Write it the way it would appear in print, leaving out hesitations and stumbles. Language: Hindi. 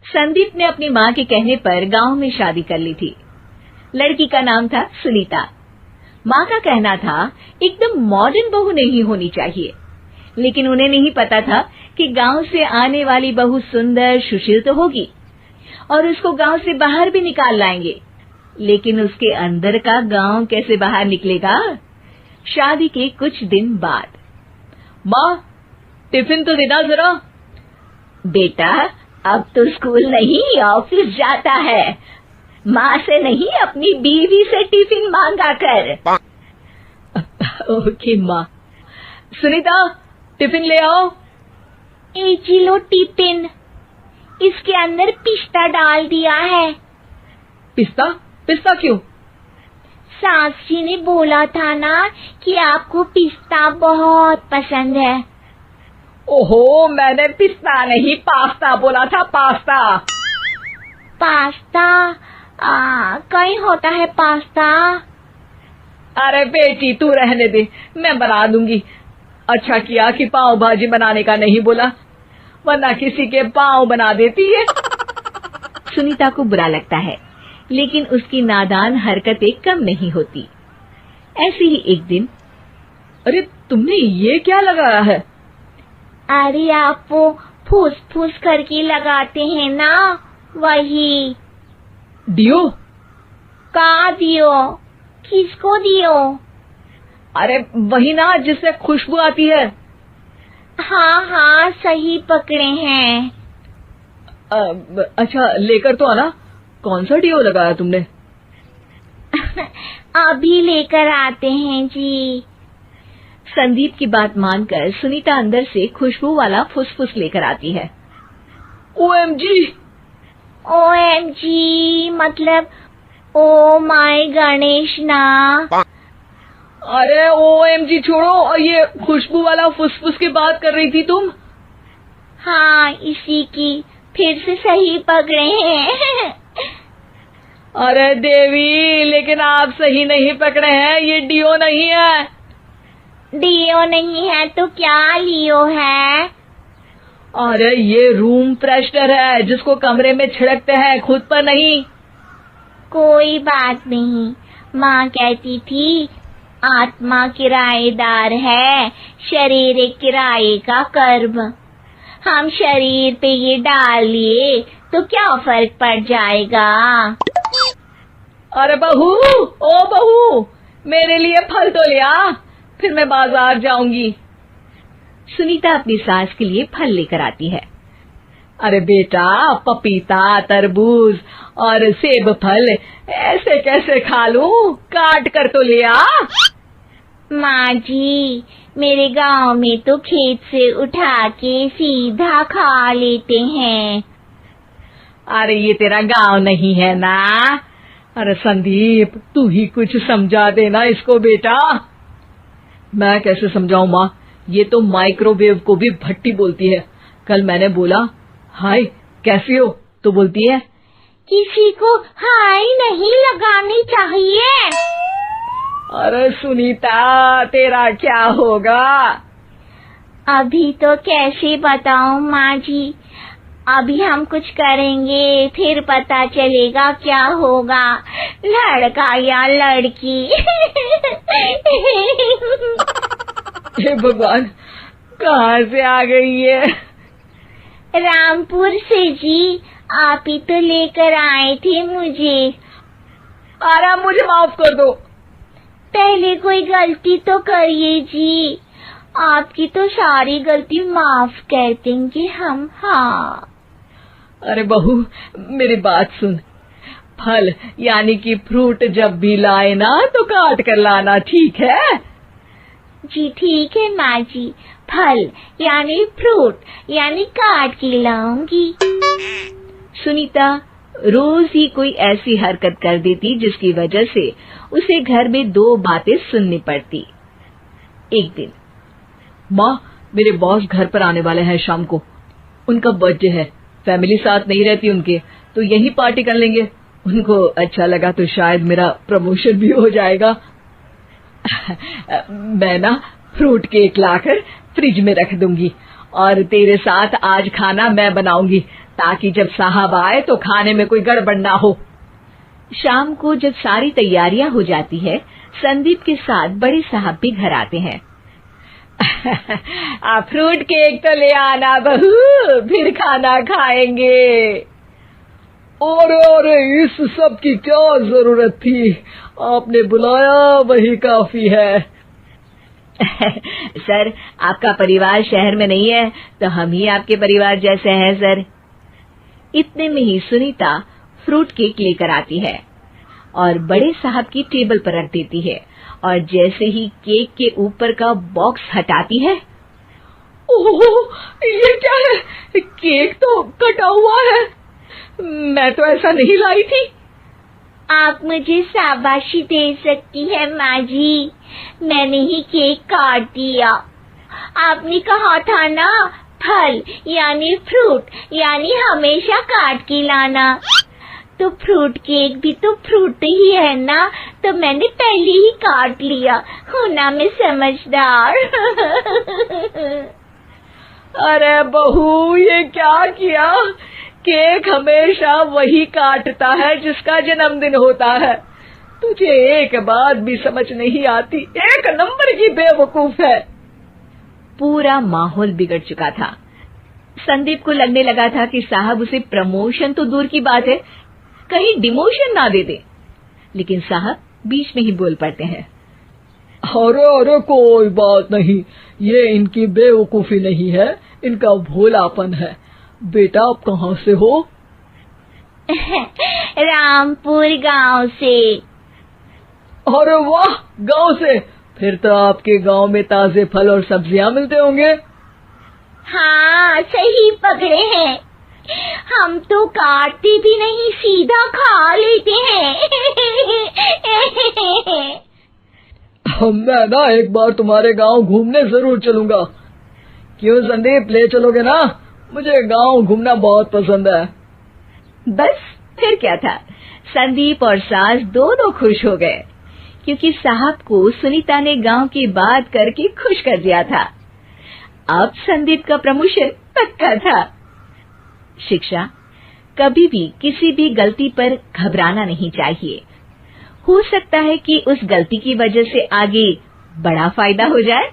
संदीप ने अपनी माँ के कहने पर गांव में शादी कर ली थी। लड़की का नाम था सुनीता। माँ का कहना था एकदम मॉडर्न बहू नहीं होनी चाहिए, लेकिन उन्हें नहीं पता था कि गांव से आने वाली बहू सुंदर सुशील तो होगी और उसको गांव से बाहर भी निकाल लाएंगे, लेकिन उसके अंदर का गांव कैसे बाहर निकलेगा। शादी के कुछ दिन बाद, माँ टिफिन तो देना जरा। बेटा अब तो स्कूल नहीं ऑफिस जाता है, माँ से नहीं अपनी बीवी से टिफिन मांगा कर। ओके माँ। सुनीता टिफिन ले आओ। जी लो टिफिन, इसके अंदर पिस्ता डाल दिया है। पिस्ता? पिस्ता क्यों? सास जी ने बोला था ना कि आपको पिस्ता बहुत पसंद है। ओहो, मैंने पिस्ता नहीं पास्ता बोला था, पास्ता। पास्ता? कहीं होता है पास्ता? अरे बेटी तू रहने दे, मैं बना दूंगी। अच्छा किया कि पाव भाजी बनाने का नहीं बोला, वरना किसी के पाव बना देती है। सुनीता को बुरा लगता है, लेकिन उसकी नादान हरकतें कम नहीं होती। ऐसे ही एक दिन, अरे तुमने ये क्या लगाया है? अरे आप वो फूस फूस करके लगाते हैं ना, वही। डियो? का दियो? किसको दियो? अरे वही ना जिससे खुशबू आती है। हाँ हाँ सही पकड़े हैं। अच्छा लेकर तो आना। कौन सा डियो लगाया तुमने? अभी लेकर आते हैं जी। संदीप की बात मानकर सुनीता अंदर से खुशबू वाला फुसफुस लेकर आती है। ओएमजी! ओएमजी मतलब ओ माय गणेश ना। अरे ओएमजी छोड़ो, और ये खुशबू वाला फुसफुस की बात कर रही थी तुम? हाँ इसी की, फिर से सही पकड़े हैं। अरे देवी, लेकिन आप सही नहीं पकड़े हैं, ये डियो नहीं है। डियो नहीं है तो क्या लियो है? अरे ये रूम फ्रेशनर है, जिसको कमरे में छिड़कते हैं, खुद पर नहीं। कोई बात नहीं, माँ कहती थी आत्मा किराएदार है, शरीर एक किराए का कर्म। हम शरीर पे ये डाल लिए तो क्या फर्क पड़ जाएगा। अरे बहू, ओ बहू, मेरे लिए फल तो ले आ, फिर मैं बाजार जाऊंगी। सुनीता अपनी सास के लिए फल लेकर आती है। अरे बेटा, पपीता, तरबूज और सेब फल ऐसे कैसे खा लूं? काट कर तो ले आ। माँ जी, मेरे गांव में तो खेत से उठा के सीधा खा लेते हैं। अरे ये तेरा गांव नहीं है ना। अरे संदीप, तू ही कुछ समझा देना इसको बेटा। मैं कैसे समझाऊं माँ, ये तो माइक्रोवेव को भी भट्टी बोलती है। कल मैंने बोला हाय कैसी हो, तो बोलती है किसी को हाय नहीं लगानी चाहिए। अरे सुनीता, तेरा क्या होगा? अभी तो कैसे बताऊं माँ जी, अभी हम कुछ करेंगे फिर पता चलेगा क्या होगा, लड़का या लड़की। हे भगवान, कहाँ से आ गई है? रामपुर से जी, आप ही तो लेकर आए थे मुझे। अरे मुझे माफ कर दो। पहले कोई गलती तो करिए जी, आपकी तो सारी गलती माफ कर देंगे हम। हाँ अरे बहू, मेरी बात सुन। फल यानी कि फ्रूट जब भी लाए ना तो काट कर लाना, ठीक है? जी ठीक है माँ जी, फल यानी फ्रूट यानी काट के लाऊंगी। सुनीता रोज ही कोई ऐसी हरकत कर देती जिसकी वजह से उसे घर में दो बातें सुननी पड़ती। एक दिन, माँ मेरे बॉस घर पर आने वाले हैं शाम को, उनका बर्थडे है, फैमिली साथ नहीं रहती उनके, तो यही पार्टी कर लेंगे। उनको अच्छा लगा तो शायद मेरा प्रमोशन भी हो जाएगा। मैं ना फ्रूट केक लाकर फ्रिज में रख दूंगी और तेरे साथ आज खाना मैं बनाऊंगी, ताकि जब साहब आए तो खाने में कोई गड़बड़ ना हो। शाम को जब सारी तैयारियां हो जाती है, संदीप के साथ बड़े साहब भी घर आते हैं। फ्रूट केक तो ले आना बहू, फिर खाना खाएंगे। अरे इस सब की क्या जरूरत थी, आपने बुलाया वही काफी है। सर, आपका परिवार शहर में नहीं है तो हम ही आपके परिवार जैसे हैं सर। इतने में ही सुनीता फ्रूट केक लेकर आती है और बड़े साहब की टेबल पर रख देती है, और जैसे ही केक के ऊपर का बॉक्स हटाती है, ओह, ये क्या है? केक तो कटा हुआ है। मैं तो ऐसा नहीं लाई थी। आप मुझे शाबाशी दे सकती है माँ जी, मैंने ही केक काट दिया। आपने कहा था ना, फल यानी फ्रूट यानी हमेशा काट के लाना, तो फ्रूट केक भी तो फ्रूट ही है ना, तो मैंने पहले ही काट लिया। हूँ ना मैं समझदार। अरे बहू, ये क्या किया? केक हमेशा वही काटता है जिसका जन्मदिन होता है। तुझे एक बात भी समझ नहीं आती, एक नंबर की बेवकूफ है। पूरा माहौल बिगड़ चुका था। संदीप को लगने लगा था कि साहब उसे प्रमोशन तो दूर की बात है, कहीं डिमोशन ना दे दे, लेकिन साहब बीच में ही बोल पड़ते हैं। अरे कोई बात नहीं, ये इनकी बेवकूफी नहीं है, इनका भोलापन है। बेटा आप कहाँ से हो? रामपुर गांव से। अरे वाह, गांव से? फिर तो आपके गांव में ताजे फल और सब्जियां मिलते होंगे। हाँ, सही पकड़े हैं। हम तो काटते भी नहीं, सीधा खा लेते हैं। मैं ना एक बार तुम्हारे गांव घूमने जरूर चलूंगा। क्यों संदीप, ले चलोगे ना? मुझे गांव घूमना बहुत पसंद है। बस फिर क्या था, संदीप और सास दोनों खुश हो गए, क्योंकि साहब को सुनीता ने गांव की बात करके खुश कर दिया था। अब संदीप का प्रमोशन पक्का था। शिक्षा, कभी भी किसी भी गलती पर घबराना नहीं चाहिए। हो सकता है कि उस गलती की वजह से आगे बड़ा फायदा हो जाए।